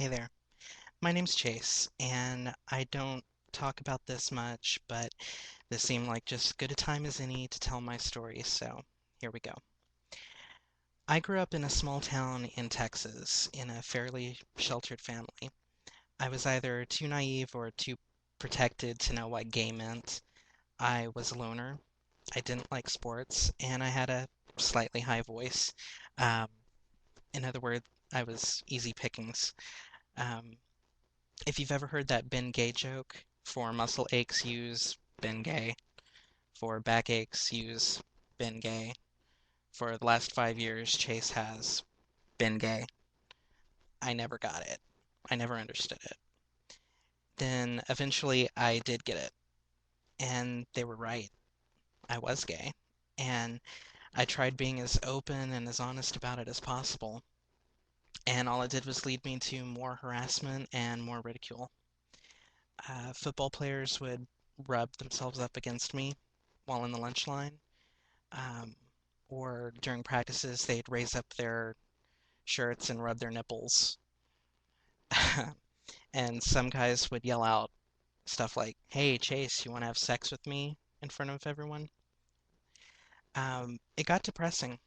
Hey there, my name's Chase, and I don't talk about this much, but this seemed like just as good a time as any to tell my story, so here we go. I grew up in a small town in Texas in a fairly sheltered family. I was either too naive or too protected to know what gay meant. I was a loner, I didn't like sports, and I had a slightly high voice. Um, in other words, I was easy pickings. Um, If you've ever heard that Ben Gay joke, for muscle aches, use Ben Gay. For back aches, use Ben Gay. For the last 5 years, Chase has been gay. I never got it. I never understood it. Then eventually I did get it, and they were right. I was gay. And I tried being as open and as honest about it as possible. And all it did was lead me to more harassment and more ridicule. Football players would rub themselves up against me while in the lunch line, um, or during practices, they'd raise up their shirts and rub their nipples. And some guys would yell out stuff like, "Hey, Chase, you want to have sex with me?" in front of everyone. It got depressing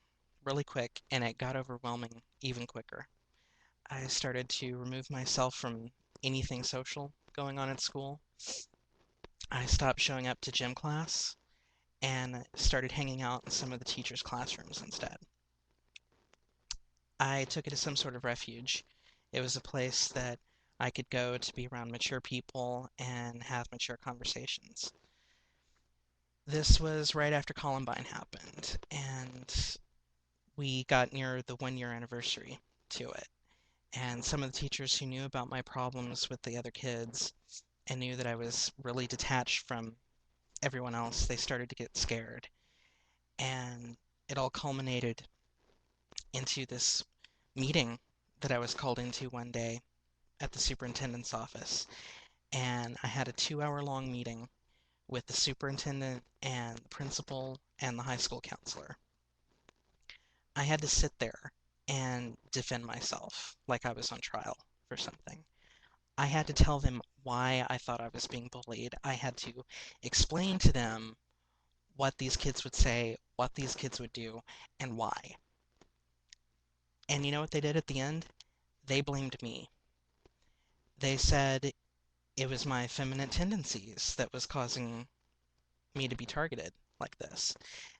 really quick, and it got overwhelming even quicker. I started to remove myself from anything social going on at school. I stopped showing up to gym class and started hanging out in some of the teachers' classrooms instead. I took it as some sort of refuge. It was a place that I could go to be around mature people and have mature conversations. This was right after Columbine happened, and we got near the 1 year anniversary to it. And some of the teachers who knew about my problems with the other kids and knew that I was really detached from everyone else, they started to get scared. And it all culminated into this meeting that I was called into one day at the superintendent's office. And I had a 2 hour long meeting with the superintendent and the principal and the high school counselor. I had to sit there and defend myself like I was on trial for something. I had to tell them why I thought I was being bullied. I had to explain to them what these kids would say, what these kids would do, and why. And you know what they did at the end? They blamed me. They said it was my feminine tendencies that was causing me to be targeted like this.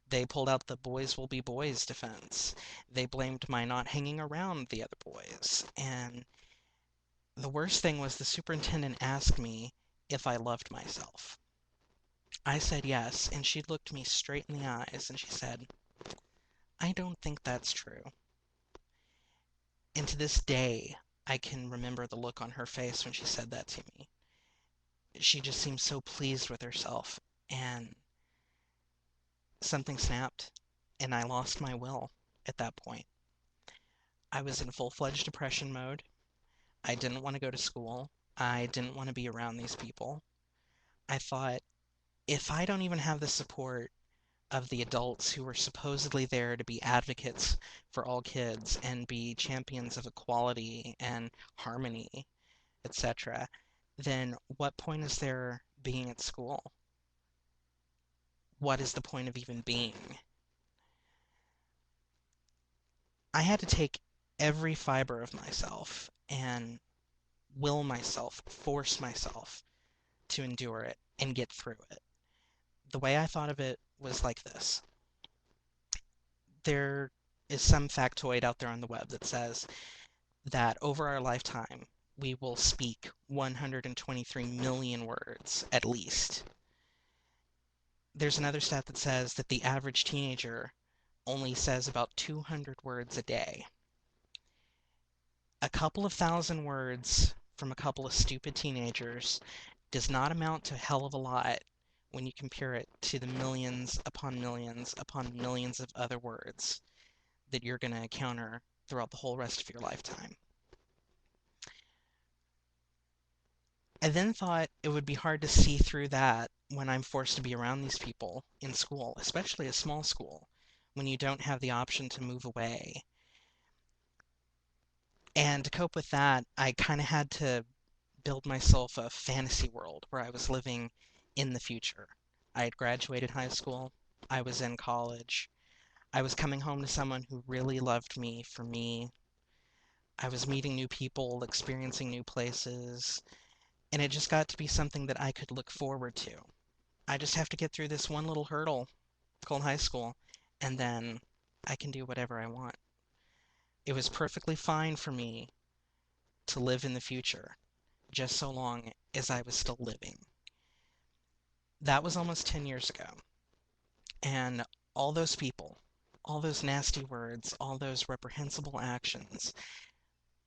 They pulled out the boys will be boys defense. They blamed my not hanging around the other boys. And the worst thing was the superintendent asked me if I loved myself. I said yes, and she looked me straight in the eyes and she said, "I don't think that's true." And to this day, I can remember the look on her face when she said that to me. She just seemed so pleased with herself, and something snapped, and I lost my will at that point. I was in full-fledged depression mode. I didn't want to go to school. I didn't want to be around these people. I thought, if I don't even have the support of the adults who were supposedly there to be advocates for all kids and be champions of equality and harmony, etc., then what point is there being at school? What is the point of even being? I had to take every fiber of myself and will myself, force myself to endure it and get through it. The way I thought of it was like this. There is some factoid out there on the web that says that over our lifetime, we will speak 123 million words at least. There's another stat that says that the average teenager only says about 200 words a day. A couple of thousand words from a couple of stupid teenagers does not amount to a hell of a lot when you compare it to the millions upon millions of other words that you're going to encounter throughout the whole rest of your lifetime. I then thought it would be hard to see through that when I'm forced to be around these people in school, especially a small school, when you don't have the option to move away. And to cope with that, I kind of had to build myself a fantasy world where I was living in the future. I had graduated high school, I was in college, I was coming home to someone who really loved me for me. I was meeting new people, experiencing new places, and it just got to be something that I could look forward to. I just have to get through this one little hurdle called high school, and then I can do whatever I want. It was perfectly fine for me to live in the future, just so long as I was still living. That was almost 10 years ago. And all those people, all those nasty words, all those reprehensible actions,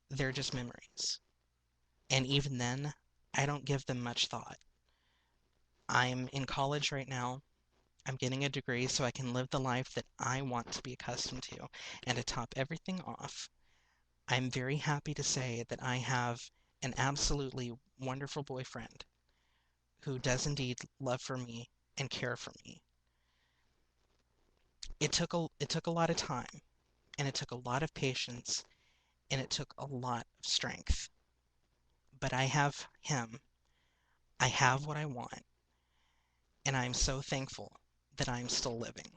they're just memories. And even then, I don't give them much thought. I'm in college right now. I'm getting a degree so I can live the life that I want to be accustomed to. And to top everything off, I'm very happy to say that I have an absolutely wonderful boyfriend who does indeed love for me and care for me. It took a lot of time, and it took a lot of patience, and it took a lot of strength. But I have him. I have what I want, and I'm so thankful that I'm still living.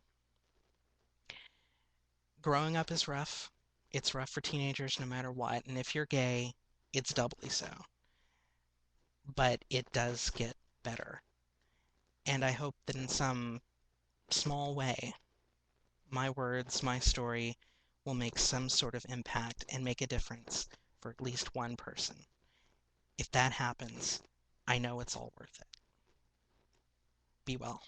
Growing up is rough. It's rough for teenagers no matter what, and if you're gay, it's doubly so. But it does get better. And I hope that in some small way, my words, my story will make some sort of impact and make a difference for at least one person. If that happens, I know it's all worth it. Be well.